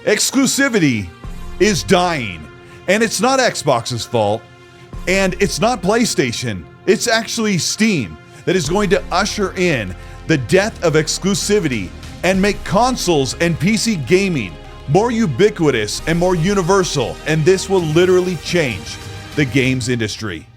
Exclusivity is dying, and it's not Xbox's fault, and it's not PlayStation. It's actually Steam that is going to usher in the death of exclusivity and make consoles and PC gaming more ubiquitous and more universal, and this will literally change the games industry.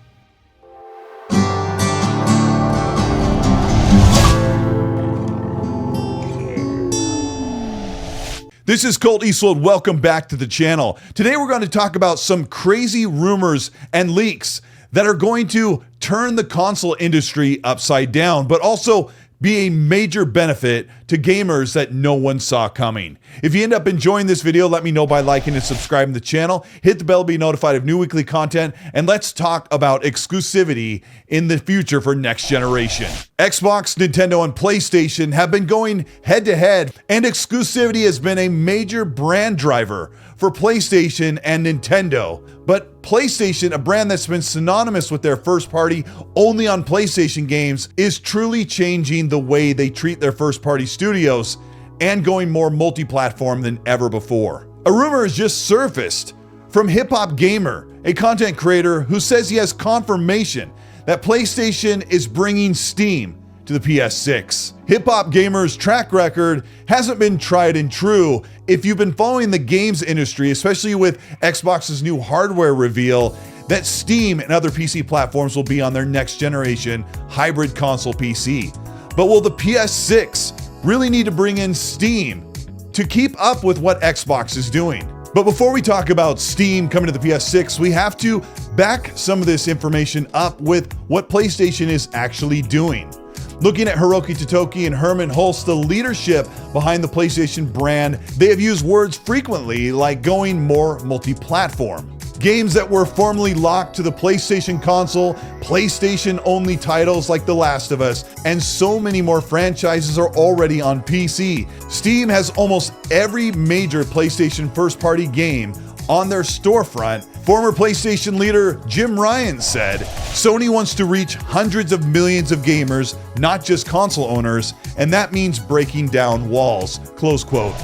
This is Colteastwood. Welcome back to the channel. Today we're going to talk about some crazy rumors and leaks that are going to turn the console industry upside down, but also be a major benefit to gamers that no one saw coming. If you end up enjoying this video, let me know by liking and subscribing to the channel. Hit the bell to be notified of new weekly content, and let's talk about exclusivity in the future for next generation. Xbox, Nintendo, and PlayStation have been going head to head, and exclusivity has been a major brand driver for PlayStation and Nintendo. But PlayStation, a brand that's been synonymous with their first party only on PlayStation games, is truly changing the way they treat their first party studios and going more multi-platform than ever before. A rumor has just surfaced from Hip Hop Gamer, a content creator who says he has confirmation that PlayStation is bringing Steam to the PS6. Hip Hop Gamer's track record hasn't been tried and true. If you've been following the games industry, especially with Xbox's new hardware reveal that Steam and other PC platforms will be on their next generation hybrid console PC. But will the PS6 really need to bring in Steam to keep up with what Xbox is doing? But before we talk about Steam coming to the PS6, we have to back some of this information up with what PlayStation is actually doing. Looking at Hiroki Totoki and Herman Hulst, the leadership behind the PlayStation brand, they have used words frequently like going more multi-platform. Games that were formerly locked to the PlayStation console, PlayStation-only titles like The Last of Us, and so many more franchises are already on PC. Steam has almost every major PlayStation first-party game on their storefront. Former PlayStation leader Jim Ryan said, "Sony wants to reach hundreds of millions of gamers, not just console owners, and that means breaking down walls," close quote.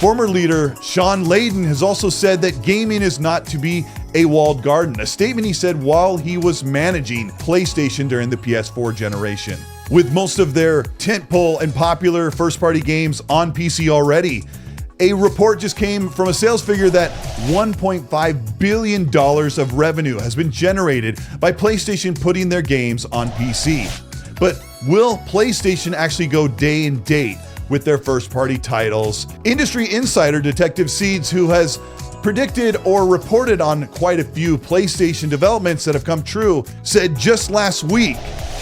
Former leader Sean Layden has also said that gaming is not to be a walled garden, a statement he said while he was managing PlayStation during the PS4 generation. With most of their tentpole and popular first-party games on PC already, a report just came from a sales figure that $1.5 billion of revenue has been generated by PlayStation putting their games on PC. But will PlayStation actually go day and date with their first-party titles? Industry insider Detective Seeds, who has predicted or reported on quite a few PlayStation developments that have come true, said just last week,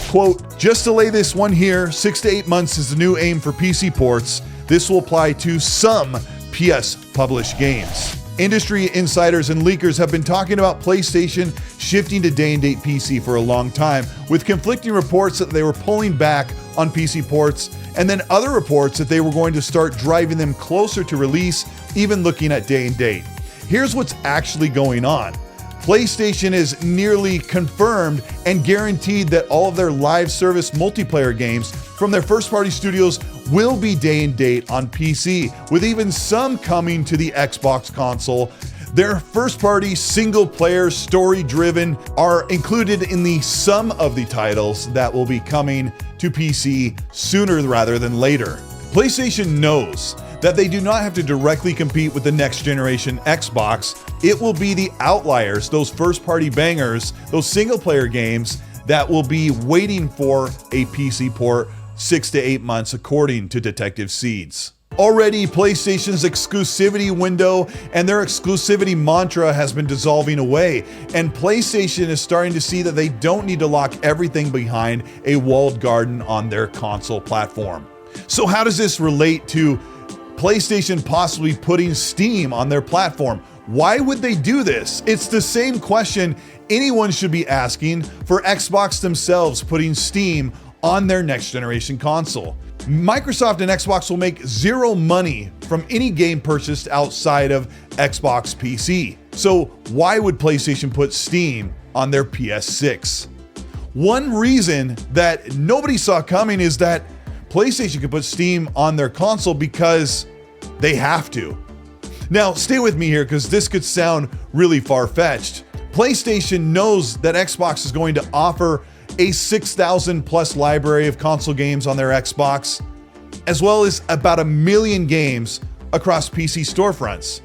quote, "Just to lay this one here, 6 to 8 months is the new aim for PC ports. This will apply to some PS-published games." Industry insiders and leakers have been talking about PlayStation shifting to day-and-date PC for a long time, with conflicting reports that they were pulling back on PC ports, and then other reports that they were going to start driving them closer to release, even looking at day-and-date. Here's what's actually going on. PlayStation is nearly confirmed and guaranteed that all of their live service multiplayer games from their first-party studios will be day and date on PC, with even some coming to the Xbox console. Their first-party single-player story-driven are included in the sum of the titles that will be coming to PC sooner rather than later. PlayStation knows that they do not have to directly compete with the next generation Xbox. It will be the outliers, those first-party bangers, those single-player games that will be waiting for a PC port 6 to 8 months, according to Detective Seeds. Already, PlayStation's exclusivity window and their exclusivity mantra has been dissolving away, and PlayStation is starting to see that they don't need to lock everything behind a walled garden on their console platform. So how does this relate to PlayStation possibly putting Steam on their platform? Why would they do this? It's the same question anyone should be asking for Xbox themselves putting Steam on their next generation console. Microsoft and Xbox will make zero money from any game purchased outside of Xbox PC. So why would PlayStation put Steam on their PS6? One reason that nobody saw coming is that PlayStation could put Steam on their console because they have to. Now, stay with me here because this could sound really far-fetched. PlayStation knows that Xbox is going to offer a 6,000 plus library of console games on their Xbox, as well as about 1 million games across PC storefronts.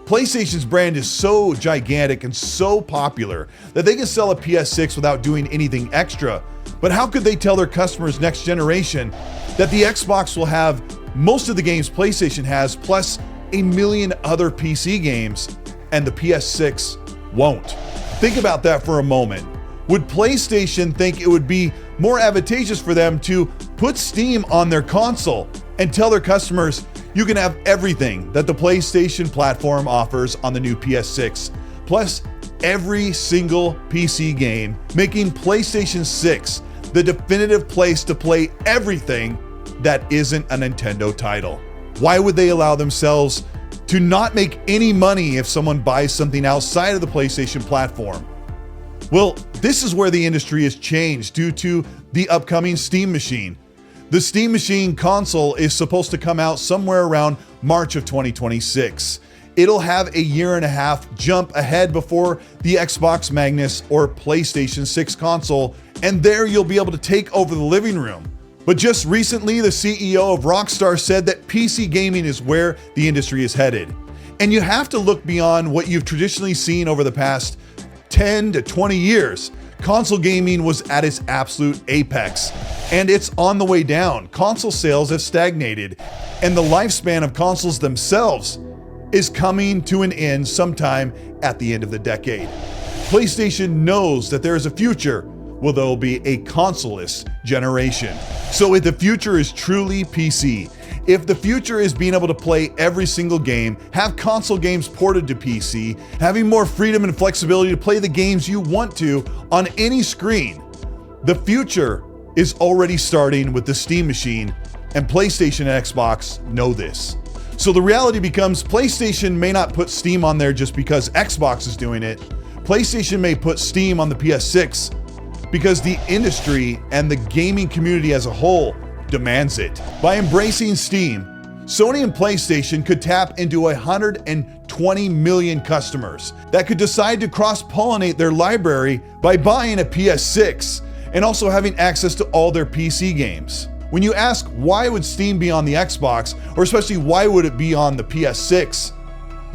PlayStation's brand is so gigantic and so popular that they can sell a PS6 without doing anything extra. But how could they tell their customers next generation that the Xbox will have most of the games PlayStation has, plus 1 million other PC games, and the PS6 won't? Think about that for a moment. Would PlayStation think it would be more advantageous for them to put Steam on their console and tell their customers, you can have everything that the PlayStation platform offers on the new PS6, plus every single PC game, making PlayStation 6 the definitive place to play everything that isn't a Nintendo title? Why would they allow themselves to not make any money if someone buys something outside of the PlayStation platform? Well, this is where the industry has changed due to the upcoming Steam Machine. The Steam Machine console is supposed to come out somewhere around March of 2026. It'll have a 1.5 year jump ahead before the Xbox Magnus or PlayStation 6 console, and there you'll be able to take over the living room. But just recently, the CEO of Rockstar said that PC gaming is where the industry is headed. And you have to look beyond what you've traditionally seen over the past 10 to 20 years. Console gaming was at its absolute apex, and it's on the way down. Console sales have stagnated, and the lifespan of consoles themselves is coming to an end sometime at the end of the decade. PlayStation knows that there is a future where there will be a consoleless generation. So if the future is truly PC, if the future is being able to play every single game, have console games ported to PC, having more freedom and flexibility to play the games you want to on any screen, the future is already starting with the Steam Machine, and PlayStation and Xbox know this. So the reality becomes PlayStation may not put Steam on there just because Xbox is doing it. PlayStation may put Steam on the PS6 because the industry and the gaming community as a whole demands it. By embracing Steam, Sony and PlayStation could tap into 120 million customers that could decide to cross-pollinate their library by buying a PS6 and also having access to all their PC games. When you ask why would Steam be on the Xbox, or especially why would it be on the PS6,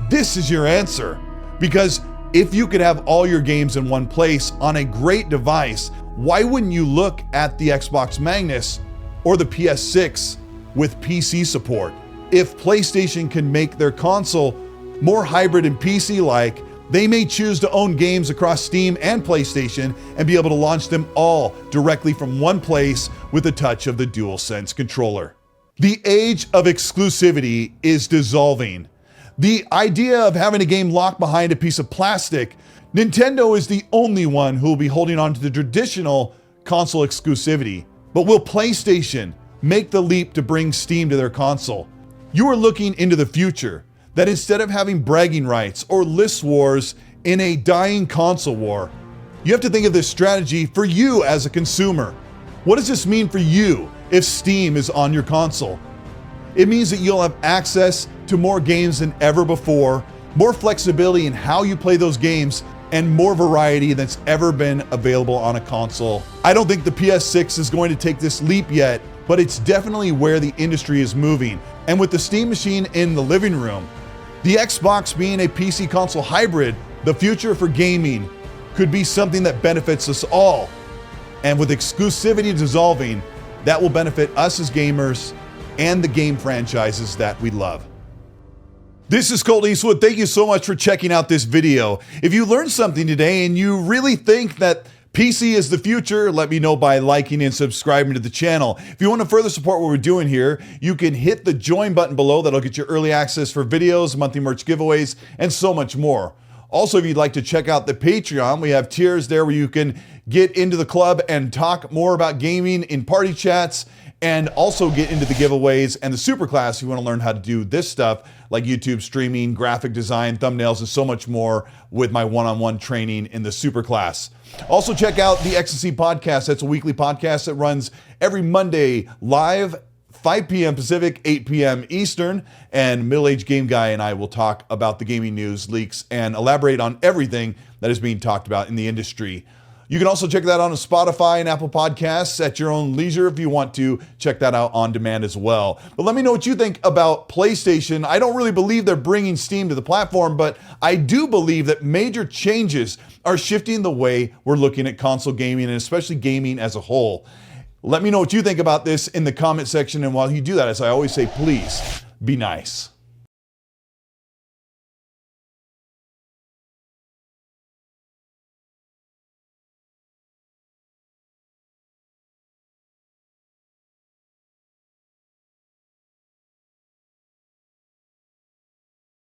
this is your answer. Because if you could have all your games in one place on a great device, why wouldn't you look at the Xbox Magnus or the PS6 with PC support? If PlayStation can make their console more hybrid and PC-like, they may choose to own games across Steam and PlayStation and be able to launch them all directly from one place with the touch of the DualSense controller. The age of exclusivity is dissolving. The idea of having a game locked behind a piece of plastic, Nintendo is the only one who will be holding on to the traditional console exclusivity. But will PlayStation make the leap to bring Steam to their console? You are looking into the future, that instead of having bragging rights or list wars in a dying console war, you have to think of this strategy for you as a consumer. What does this mean for you if Steam is on your console? It means that you'll have access to more games than ever before, more flexibility in how you play those games, and more variety that's ever been available on a console. I don't think the PS6 is going to take this leap yet, but it's definitely where the industry is moving. And with the Steam Machine in the living room, the Xbox being a PC console hybrid, the future for gaming could be something that benefits us all. And with exclusivity dissolving, that will benefit us as gamers and the game franchises that we love. This is Colteastwood. Thank you so much for checking out this video. If you learned something today and you really think that PC is the future, let me know by liking and subscribing to the channel. If you want to further support what we're doing here, you can hit the join button below. That'll get you early access for videos, monthly merch giveaways, and so much more. Also, if you'd like to check out the Patreon, we have tiers there where you can get into the club and talk more about gaming in party chats, and also get into the giveaways and the super class if you want to learn how to do this stuff like YouTube streaming, graphic design, thumbnails, and so much more with my one-on-one training in the super class. Also check out the XNC podcast. That's a weekly podcast that runs every Monday live 5 p.m. Pacific, 8 p.m. Eastern, and Middle-Aged Game Guy and I will talk about the gaming news, leaks, and elaborate on everything that is being talked about in the industry. You can also check that out on Spotify and Apple Podcasts at your own leisure if you want to check that out on demand as well. But let me know what you think about PlayStation. I don't really believe they're bringing Steam to the platform, but I do believe that major changes are shifting the way we're looking at console gaming and especially gaming as a whole. Let me know what you think about this in the comment section. And while you do that, as I always say, please be nice.